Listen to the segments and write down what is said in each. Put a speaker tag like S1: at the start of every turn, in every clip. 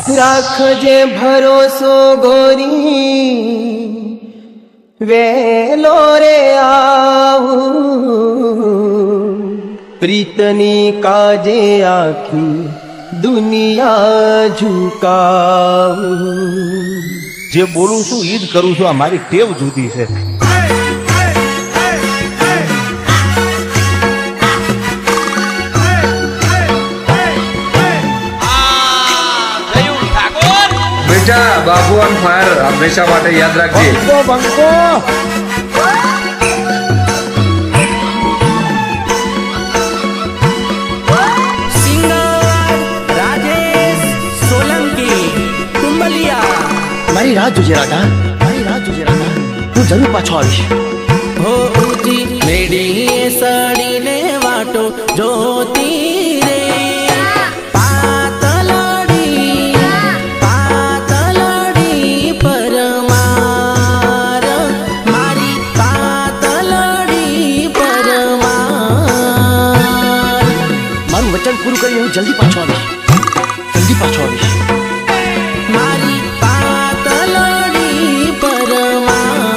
S1: રાખજે ભરોસો ગોરી વેલો રે આવું પ્રીતની કાજે આખી દુનિયા ઝુકાવું
S2: જે બોલું છું ઈ જ કરું છું. આ મારી ટેવ જુદી છે.
S3: બેટા બાબુ ઓન ફાયર હંમેશા માટે યાદ રાખજે.
S2: બંકો
S1: મારી રાત જોજે રાધા, મારી રાત જોજે રાધા, હું જરૂર પાછો આવીશ.
S4: હો ઊંચી મેડીએ સડીને વાટો જોતી રે પાતળડી પરમાર મારી પાતળડી પરમાર.
S1: મારું વચન પૂરું કરીને હું જલ્દી પાછો આવીશ, જલ્દી પાછો આવીશ.
S4: મારી પાતળડી પરમાર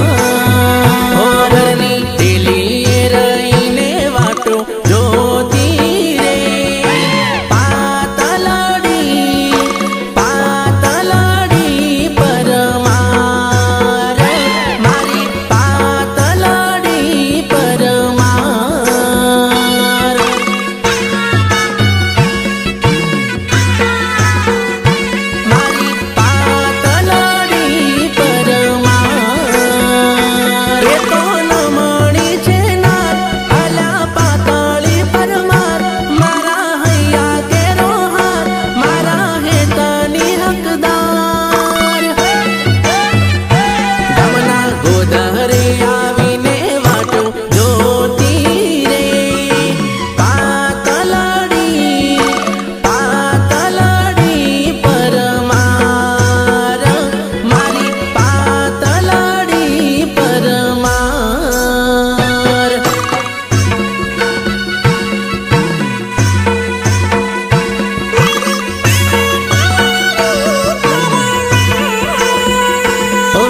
S4: હોરની ઢીલી રહીને વાટો જોતી રે પાતળડી પરમાર મારી પાતળડી પરમાર. મારી પાતળડી પરમાર એ તો નમણી છે નાર અલા પાતળી પરમાર મારા હૈયા કેરો હાર મારા હેતની હકદાર. ગામના ગોદરે આવીને વાટો જોતી રે પાતળડી પરમાર મારી પાતળડી પરમાર.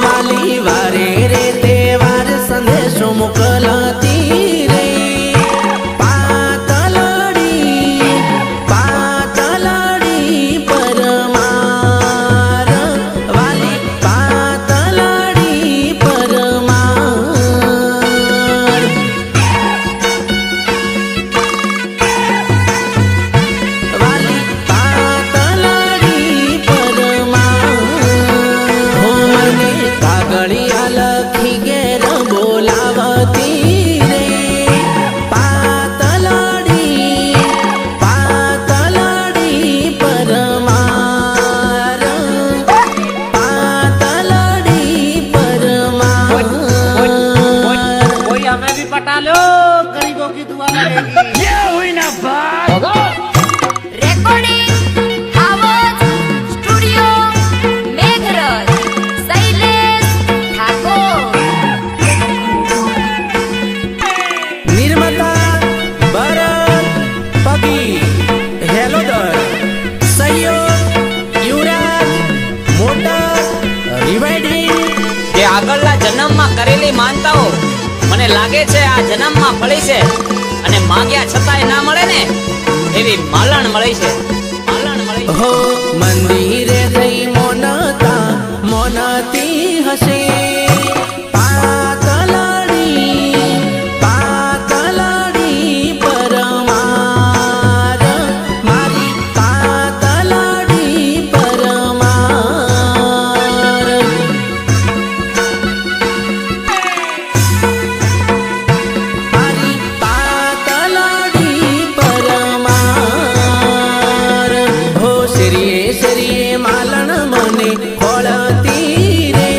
S4: વાલી વારે રે તહેવાર સંદેશો મોકલતી રે પાતળડી પરમાર વાલી પાતળડી પરમાર. વાલી પાતળડી પરમાર હો મને કાગળિયા લખી ઘેર બોલાવતી રે પાતળડી પરમાર પાતળડી પરમાર.
S5: कोई हमें भी पटा लो, गरीबों की दुआ करेगी. ये हुई ना बात.
S6: રેકોર્ડિંગ આવાજ સ્ટુડિયો મેઘરજ શૈલેષ ઠાકોર.
S4: નિર્માતા ભરત પગી હેલોદર સહયોગ યુવરાજ મોટર રિવાઇડિંગ.
S5: જે આગળના જન્મમાં કરેલી માનતાઓ મને લાગે છે આ જન્મમાં ફળી છે અને માંગ્યા છતાંય ના મળે ને એવી માલણ મળી છે, માલણ મળી છે.
S4: હો મંદિરે થઈ મોનતા મોનતી હશે પાતળડી પરમાર મારી પાતળડી પરમાર. મારી પાતળડી પરમાર હો શરીએ શરીએ માલણ મને ખોળતી રે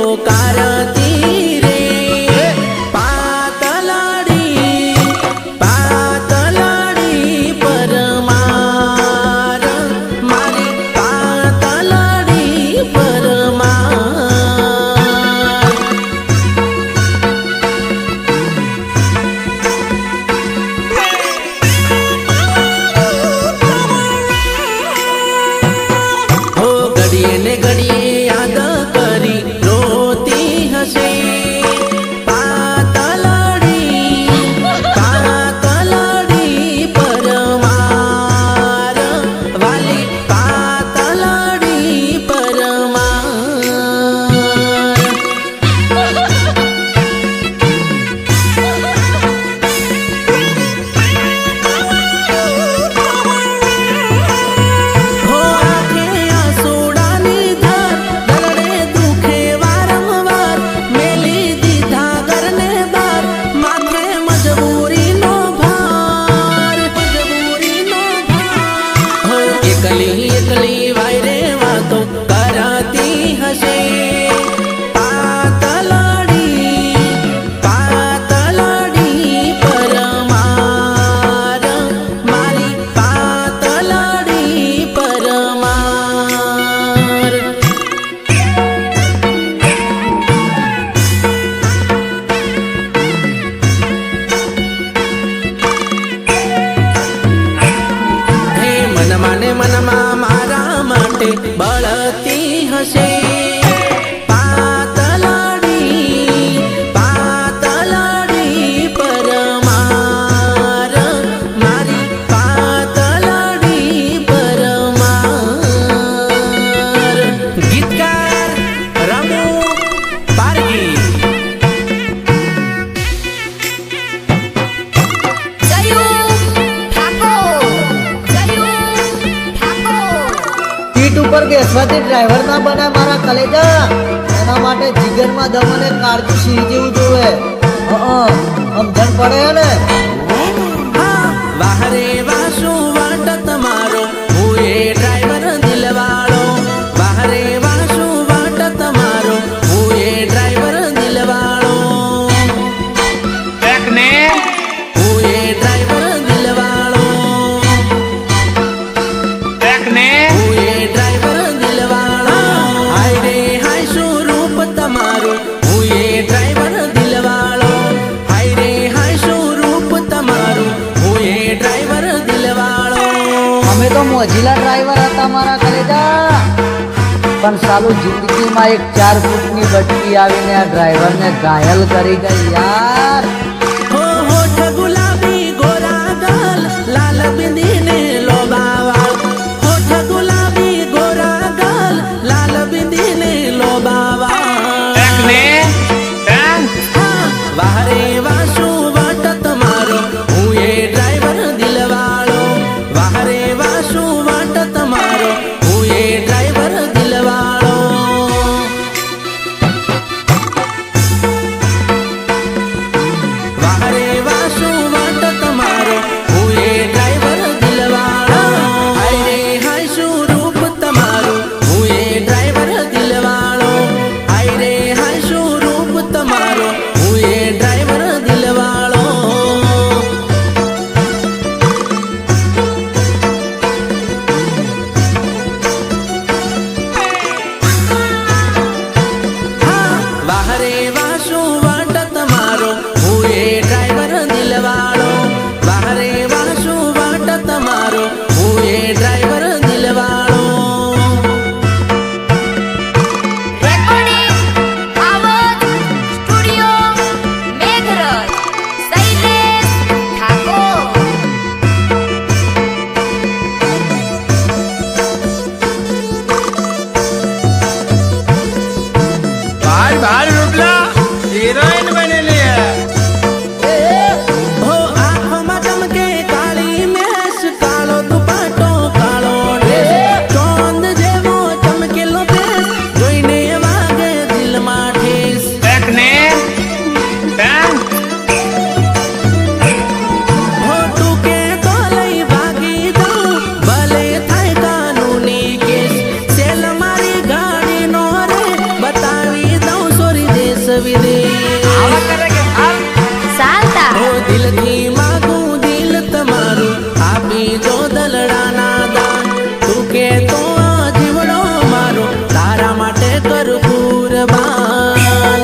S4: પોકારતી રે પાતલાડી પરમાર મારી પાતલાડી પરમાર હો ઘડીએ ને ઘડીએ યાદ કરી રોતી હશે પાતલાડી પરમાર વાલી પાતલાડી પરમાર હો આંખે આંસુડાની ધાર દરડે દુખે વારંવાર મેલી દીધા ઘરને બાર માથે મજબૂરીનો ભાર હો એકલી એકલી વાયરે વાતો કરાતી હશે પાતલાડી પરમાર મારી પાતલાડી પરમાર હે મનમાં ને મનમાં મારા માટે બળતી હશે પાતલાડી પરમાર મારી પાતલાડી પરમાર ગીતકાર રમુ પારગી
S7: સીટ ઉપર બેસવાથી ડ્રાઈવર ના બને મારા કલેજા. એના માટે જીગરમાં દમ અને કાળજું સિંહ જેવું જોવે. સમજણ પડે ને.
S4: વાહરે વાસુ વાટ તમારો હું એ ડ્રાઈવર દિલવાળો વાહરે વાસુ વાટ તમારો હું એ ડ્રાઈવર દિલવાળો
S3: એકને
S4: હું એ ડ્રાઈવર દિલવાળો
S3: એકને
S4: હું એ ડ્રાઈવર દિલવાળો હાય રે હાય શું રૂપ તમારું હું એ ડ્રાઈવર દિલવાળો હાય રે હાય શું રૂપ તમારું હું એ ડ્રાઈવર દિલવાળો
S7: અમે તો મોજીલા ડ્રાઈવર હતા મારા કલેજા. પણ સાલું જિંદગીમાં એક 4 ફૂટની બટકી આવીને આ ડ્રાઈવરને ઘાયલ કરી ગઈ યાર.
S4: હો હોઠ ગુલાબી ગોરા ગાલ લાલ બિંદીને લોબાવાળ હોઠ ગુલાબી ગોરા ગાલ લાલ બિંદીને લોબાવાળ
S3: એકને
S4: વાહરે વાસુ વાટ તમારો હું એ ડ્રાઈવર દિલવાળો વાહરે વાસુ વાટ તમારો હું એ ડ્રાઈવર દિલવાળો વાહરે વાસુ વાટ તમારો હું એ ડ્રાઈવર દિલવાળો હાય રે હાય શું રૂપ તમારું હું એ ડ્રાઈવર દિલવાળો હાય રે હાય શું રૂપ તમારો હું એ ડ્રાઈવર દિલવાળો વાહરે વાસુ વાટ તમારો હું એ ડ્રાઈવર દિલવાળો વાહરે વાસુ વાટ તમારો હું એ ડ્રાઈવર દિલવાળો
S6: રેકોર્ડિંગ આવાજ સ્ટુડિયો મેઘરજ શૈલેષ ઠાકોર
S3: ભાઈ ભાઈ રૂપલા હિરોઈન બનેલી હે
S4: હો આંખોમાં ચમકે કાળી મેશ કાળો દુપટ્ટો કાળો ડ્રેસ ચોંદ જેવો ચમકેલો ફેસ જોઈને વાગે દિલમાં ઠેસ
S3: એકને
S4: હો તું કે તો લઈ ભાગી જાઉં ભલે થાય કાનૂની કેસ સેલ મારી ગાડીનો રે બતાવી દઉં વિદેશ
S6: ચાલતા
S4: ઓ દિલથી માગું દિલ તમારું આપી જો દલડાના દાન તું કે તો આ જીવડો મારો તારા માટે કરું કુરબાન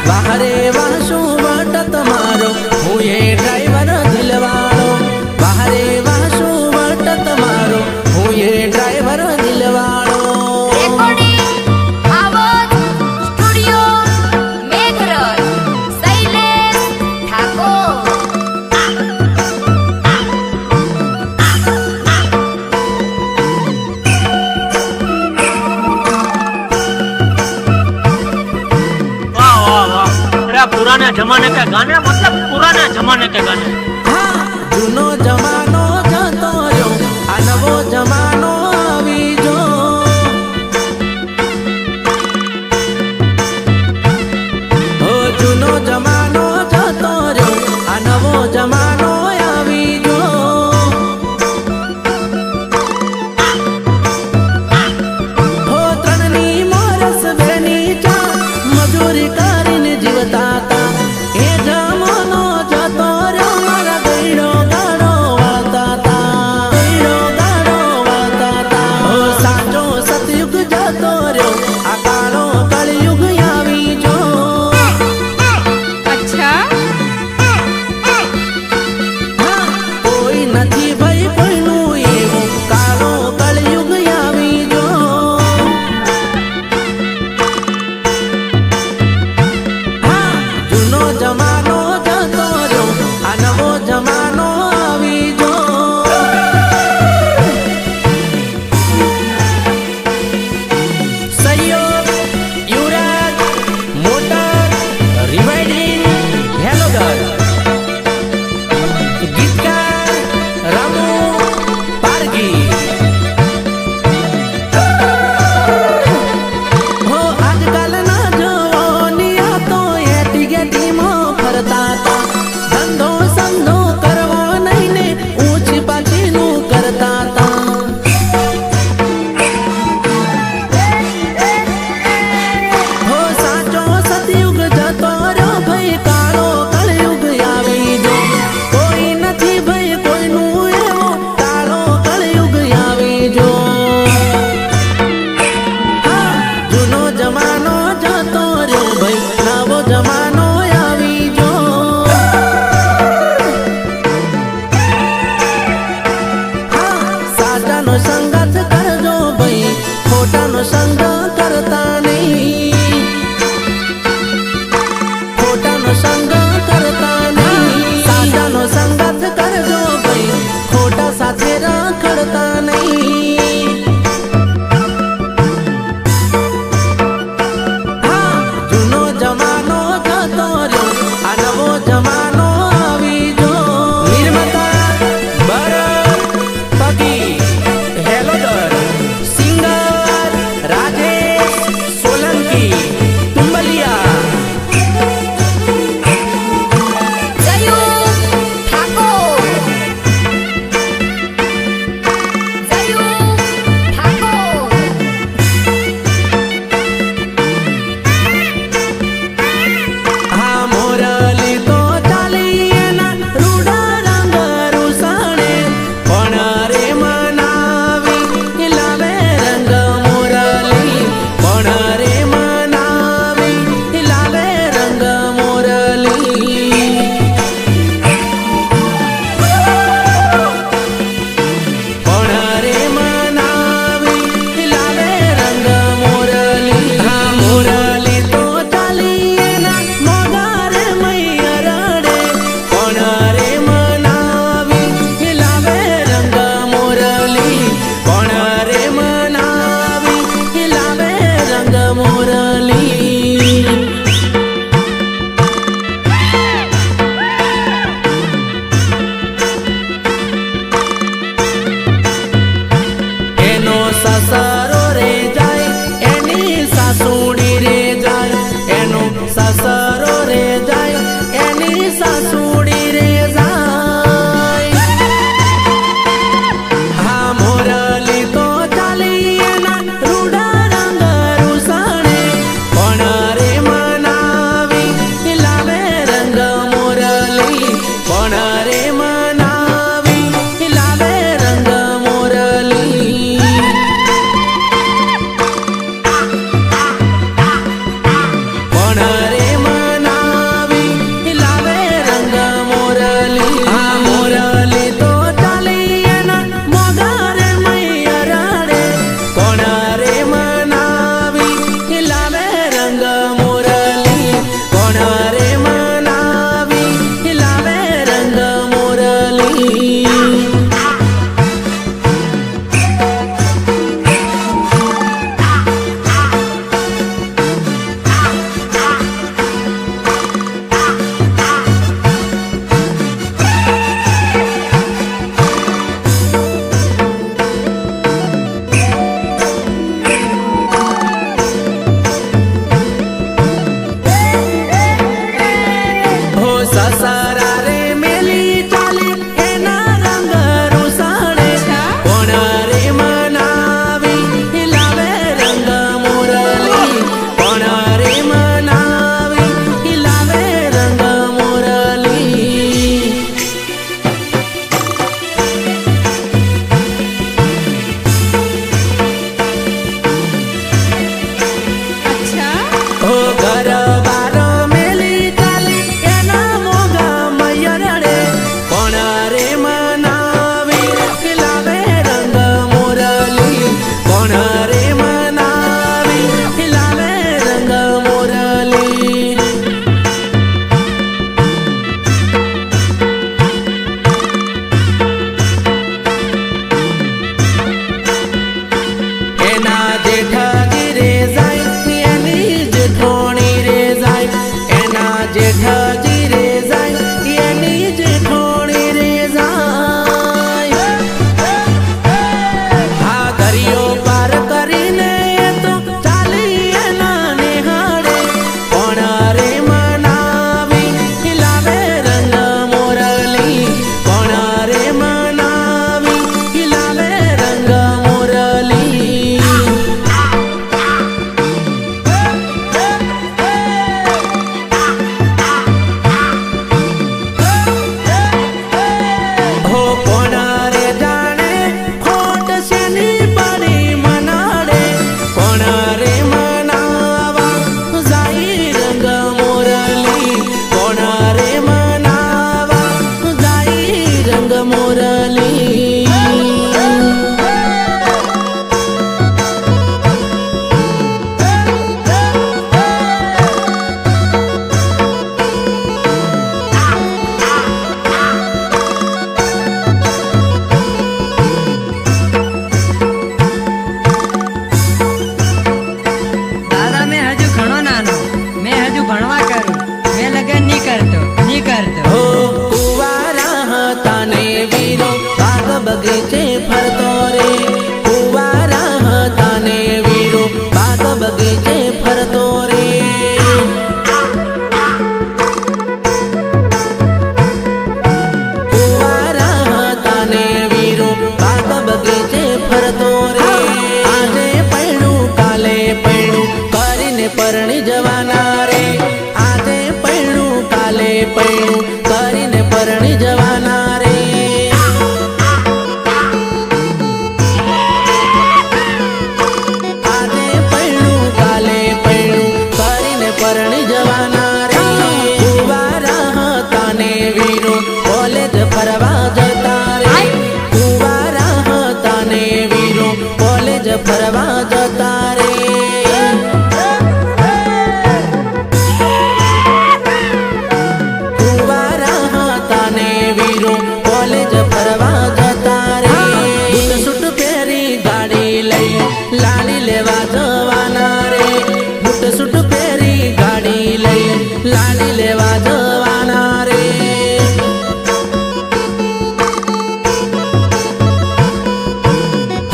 S4: વાહરે વાસું વટ તમારો હું એ ડ્રાઈવર દિલવાળો વાહરે વાસું વટ તમારો હું એ ડ્રાઈવર દિલવાળો
S6: રેકોર્ડિંગ આવાજ સ્ટુડિયો મેઘરજ શૈલેષ ઠાકોર
S1: वाह वाह वाह अरे पुराने जमाने के गाने मतलब पुराने जमाने के गाने
S4: હા જૂનો જમાનો જતો રહ્યો આ નવો જમાનો આવી જો ઓ જૂનો જમાનો જતો રહ્યો આ નવો જમાનો આવી જો હો ત્રણની મોરસ બેની ચા મજૂરી કરીને જીવતા તા એ જમાનો જતો રહ્યો મારા ગઈડો ગાડો વાળતા તા ગઈડો ગાડો વાળતા તા હો સાચો સતયુગ જતો રહ્યો આ કાળો કળયુગ આવી જો
S6: અચ્છા
S4: હા, કોઈ નથી ભાઈ કોઈનું એવું કાળો કળયુગ આવી જો હા, જૂનો જમાનો જતો રહ્યો આ નવો જમાનો આવી જો સહયોગ યુવરાજ મોટર રિવાઇડિંગ હેલોગર ગીતકાર રામુ પારગી હો આજકાલના જવાનિયા તો એટી ગેટીમાં ફરતા તા ધંધો સંધો કરવો નહીં ને ઊંચી પાછીનું કરતા તા હો સાચો સતયુગ જતો રહ્યો ભાઈ કાળો કળયુગ આવી જો કોઈ નથી ભાઈ કોઈનું એવો કાળો કળયુગ આવી જો હા, જૂનો જમાનો જતો રહ્યો ભાઈ નવો જમાનો આવી જો હા, સાચાનો સંગત કરજો ભાઈ ખોટાનો સંગ કરતા નહીં ખોટાનો સંગ કરતા નહીં સાચાનો સંગત કરજો ભાઈ ખોટા સાથે રખડતા નહીં હા, જૂનો જમાનો જતો રહ્યો આ નવો જમાનો આવી જો નિર્માતા ભરત પગી હેલોડર સિંગર રાજેશ સોલંકી તુંબલિયા
S6: જયુ ઠાકોર
S4: બગીચે ફરતો રે કુવારા હતા ને વીરો બાગ બગીચે ફરતો રે કુવારા હતા ને વીરો બાગ બગીચે ફરતો રે આજે પૈણું કાલે પૈણું કરીને પરણી જવાના રે આજે પૈણું કાલે પૈણું કરીને પરણી જવાના રે આજે પૈણું કાલે પૈણું કરીને પરણી જવાના રે કુવારા હતા ને વીરો કોલેજ ફરવા જતા રે કુવારા હતા ને વીરો કોલેજ ફરવા જતા રે કોલેજ ફરવા જતા રે બૂટ સૂટ પહેરી ગાડી લઈ લાડી લેવા જવાના રે બૂટ સૂટ પહેરી ગાડી લઈ લાડી લેવા જવાના રે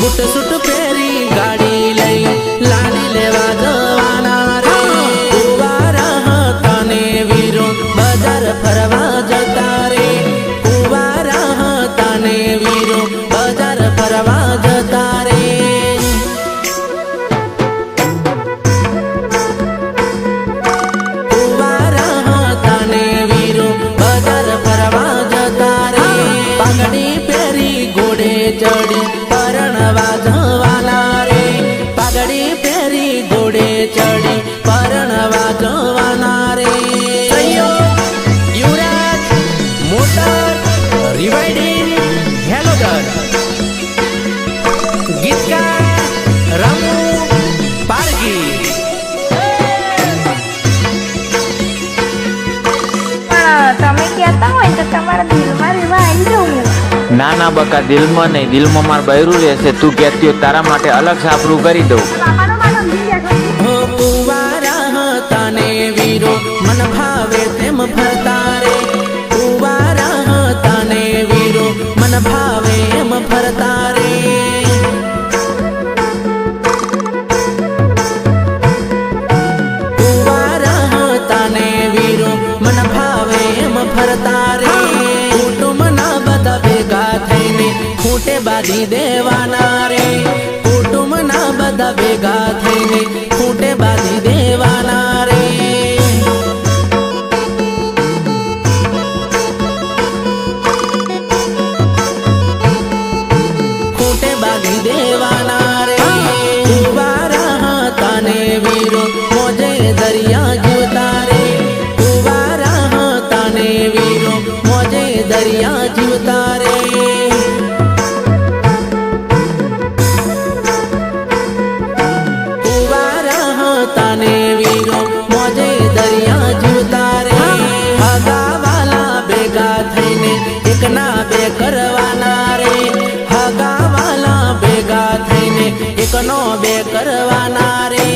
S4: બૂટ સૂટ પહેરી ગાડી લઈ લાડી લેવા જવાના રે કુવારા હતા ને વીરો બજાર ફરવા જતા રે વીરો બજાર ફરવા જતા રે કુવારા હતા ને વીરો બજાર ફરવા જતા રે પાઘડી પહેરી ઘોડે ચડી પરણવા જવાના રે પાઘડી પહેરી ઘોડે ચડી પરણવા જવાના રે યુવરાજ મોટર રિવાઇડિંગ ગીતકાર રમુ પારગી
S6: તમે કહેતા હોય તો તમારા દિલમાં રહેવા આવી જવું.
S8: ના ના બકા દિલમાં નહીં, દિલમાં માર બૈરું રહેશે. તું કહેતી હોય તારા માટે અલગ સાપરું કરી દઉં.
S4: કુવારા હતા ને વીરો મન ભાવે તેમ ફરતા રે કુવારા હતા ને વીરો મન ભાવે એમ ફરતા રે કુવારા હતા ને વીરો મન ભાવે એમ ફરતા રે કુટુંબના બધા ભેગા થઈને ખૂંટે બાંધી દેવાના રે કુટુંબના બધા ભેગા થઈને ખૂંટે બાંધી દેવાના રે ખૂંટે બાંધી દેવાના રે કુવારા હતા ને વીરો મોજે દરિયા જીવતા રે કુવારા હતા ને વીરો મોજે દરિયા જીવતા રે મોજે દરિયા જીવતા રે હગાવાલા ભેગા થઈને એક ના બે કરવાના રે હગાવાલા ભેગા થઈને એક નો બે કરવાના રે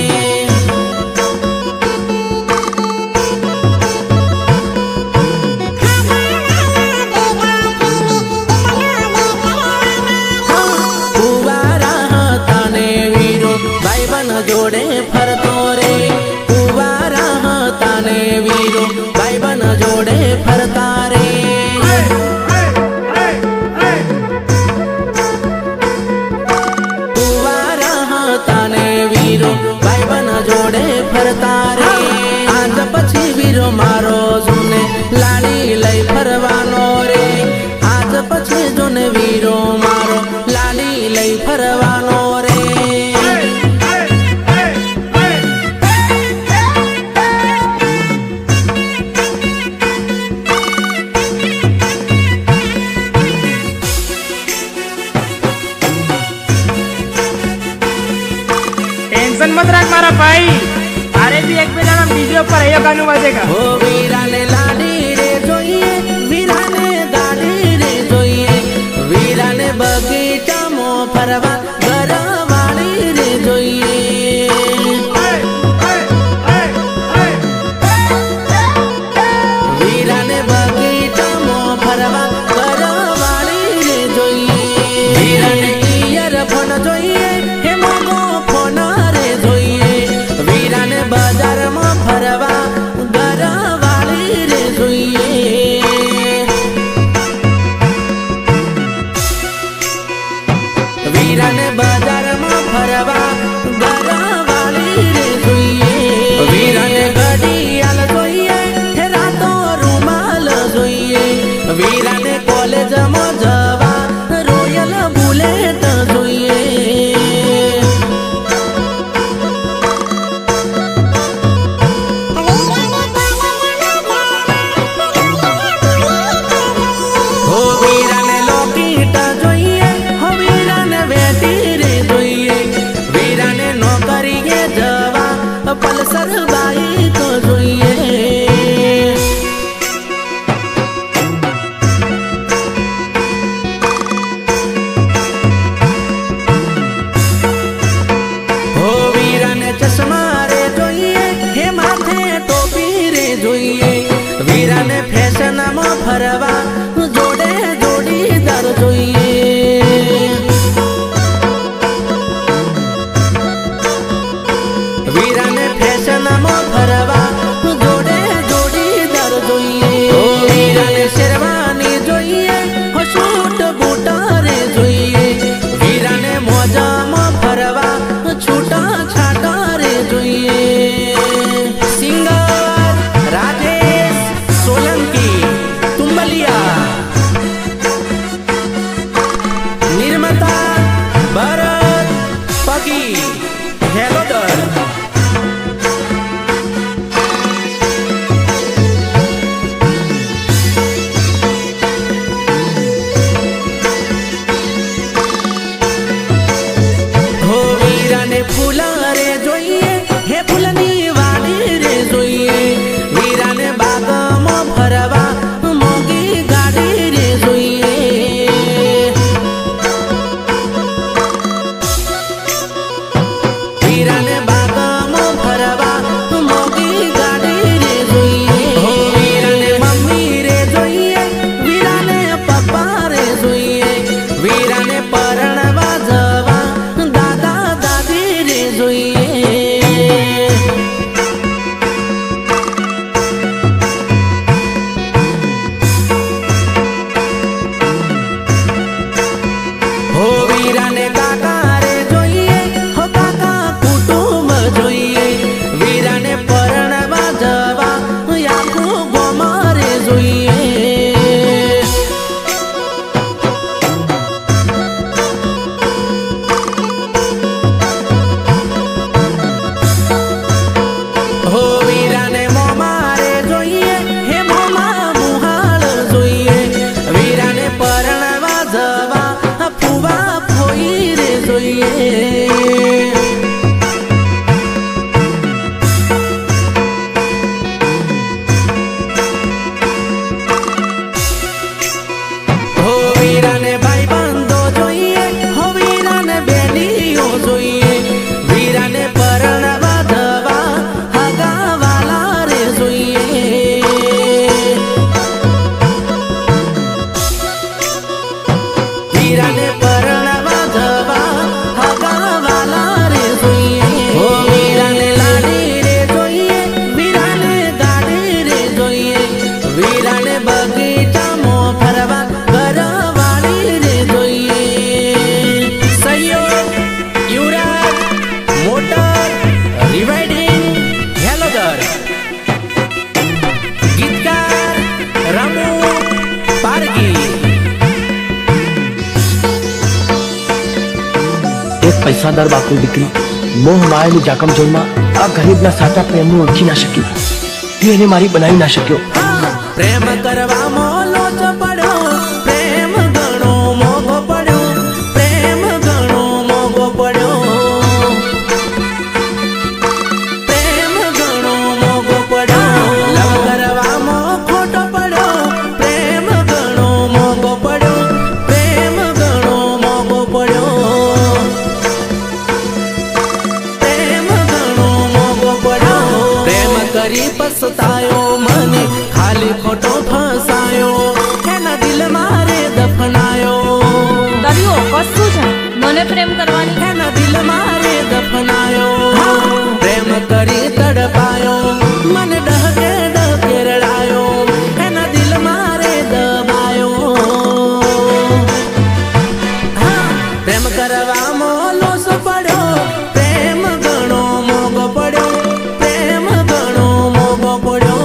S4: કુવારા હતા ને વીરો ભાઈબંધ જોડે ફરતો રે કુવારા હતા ને વીરો ભાઈબંધ જોડે ફરતા રે કુવારા હતા ને વીરો ભાઈબંધ જોડે ફરતા રે આજ પછી વીરો મારો જોને લાડી લઈ ફરવાનો રે આજ પછી જોને વીરો મારો લાડી લઈ ફરવાનો રે
S9: टेंशन मत रख मारा भाई, अरे भी एक बेला ना वीडियो पर ये गाना बजेगा.
S4: ओ वीराने लाडी रे જોઈએ વીરાને ગાડી રે જોઈએ વીરાને બગીચામાં ફરવા ઘરવાળી રે જોઈએ વીરાને બગીચામાં ફરવા ઘરવાળી રે જોઈએ જવા રોયલ બુલેટ જોઈએ. હો વીરાને લોકેટ જોઈએ, હો વીરાને વેટી રે જોઈએ, વીરાને નોકરીએ જવા પલ્સર બાઈક જોઈએ. હો વીરાને ચશ્મા રે જોઈએ, હે માથે ટોપી રે જોઈએ, વીરાને ફેશનમાં ફરવા જોડે જોડીદાર જોઈએ. વીરાને ફેશનમાં ફરવા જોડે જોડીદાર જોઈએ. હો વીરાને શેરવાની જોઈએ, હો શૂટ બૂટ રે જોઈએ, વીરાને મોજામાં ફરવા છૂટા છાટા રે જોઈએ. સિંગર રાજેશ સોલંકી તુંબલિયા, નિર્માતા ભરત પગી હેલોદર. હો વીરાને ફૂલા રે જોઈએ, હે ફૂલની વાડી રે જોઈએ, વીરાને બાગમાં ફરવા મોંઘી ગાડી રે જોઈએ. વીરાને બાગમાં ફરવા મોંઘી ગાડી રે જોઈએ. હો વીરાને મમ્મી રે જોઈએ, વીરાને પપ્પા રે જોઈએ, વીરાને પરણવા જવા દાદા દાદી રે જોઈએ. હો વીરાને કાકા રે જોઈએ, હો કાકા કુટુંબ જોઈએ, વીરાને પરણવા જવા આખું ગોમાં રે જોઈએ. હો વીરાને મોમા રે જોઈએ, હે મોમા મુહાળ જોઈએ, વીરાને પરણવા જવા ફુવા ફોઈ રે જોઈએ. હો વીરાને ભાઈ બંધો જોઈએ, હો વીરાને બેનીઓ જોઈએ, વીરાને પરણવા જવા હગાવાલા રે જોઈએ. વીરાને પરણવા જવા હગાવાલા રે જોઈએ. હો વીરાને લાડી રે જોઈએ, વીરાને ગાડી રે જોઈએ, વીરાને બગીચામાં ફરવા ઘરવાળી રે જોઈએ. સહયોગ યુવરાજ મોટર રિવાઇડિંગ હેલોદર. ગીતકાર રમુ પારગી.
S9: એક પૈસાદાર બાપની દીકરી મોહ માયાની જાકમજોળમાં આ ગરીબના સાચા પ્રેમને ઓળખી ના શક્યો. હું એને મારી બનાવી ના શક્યો.
S4: પ્રેમ કરવામાં લોચ પડ્યો, પ્રેમ ઘણો મોંઘો પડ્યો, પ્રેમ ઘણો મોંઘો પડ્યો, પ્રેમ ઘણો મોંઘો પડ્યો. લવ કરવામાં ખોટો પડ્યો, પ્રેમ ઘણો મોંઘો પડ્યો, પ્રેમ ઘણો મોંઘો પડ્યો, પ્રેમ ઘણો મોંઘો પડ્યો. પ્રેમ કરી પસ્તાયો મને ખાલી ખોટો ફસાયો, એના દિલ મારે દફનાયો.
S6: દરિયો કશું છે મને પ્રેમ કરવાની.
S4: એના દિલ મારે દફનાયો. પ્રેમ કરી તડપાયો, મને ડહકે ડહકે રડાયો, એના દિલ મારે દબાયો. પ્રેમ કરવામાં લોસ પડ્યો, પ્રેમ ઘણો મોંઘો પડ્યો, પ્રેમ ઘણો મોંઘો પડ્યો.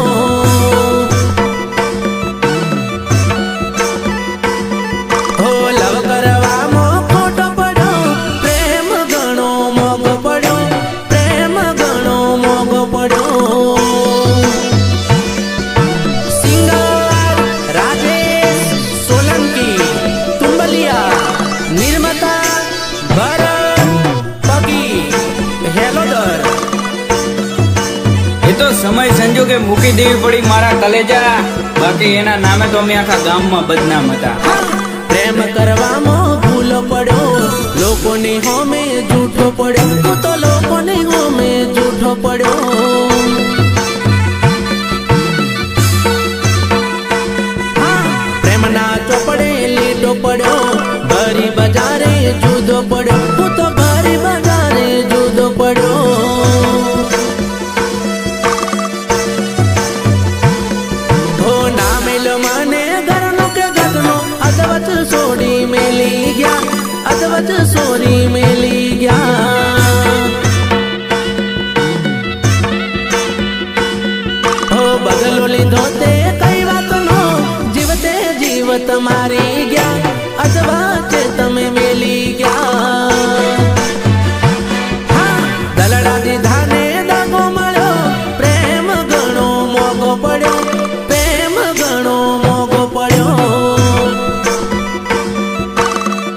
S10: મૂકી દેવી પડી મારા કલેજા, બાકી એના નામે તો અમે આખા ગામમાં બદનામ હતા.
S4: પ્રેમ કરવામાં ભૂલો પડ્યો, લોકોની હોમે જૂઠો પડ્યો, તું તો લોકોની હોમે જૂઠો પડ્યો. પ્રેમના ચોપડે લીટો પડ્યો, ભરી બજારે જુદો પડ્યો, તું તો ભરી બજારે જુદો પડ્યો. હો ના મેલો મને ઘરનો કે ઘરનો, અધવચ છોડી મેલી ગયા, અધવચ છોડી મેલી ગયા. હો બદલો લીધો તે કઈ વાતનો, જીવતે જીવત મારી ગયા, અધવચ તમે મેલી ગયા. દલડા દીધા ને દાગો મળ્યો, પ્રેમ ઘણો મોંઘો પડ્યો, પ્રેમ ઘણો મોંઘો પડ્યો,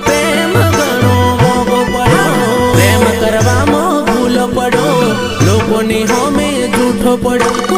S4: પ્રેમ ઘણો મોંઘો પડ્યો. પ્રેમ કરવામાં ભૂલો પડ્યો, લોકોની હોમે જૂઠો પડ્યો.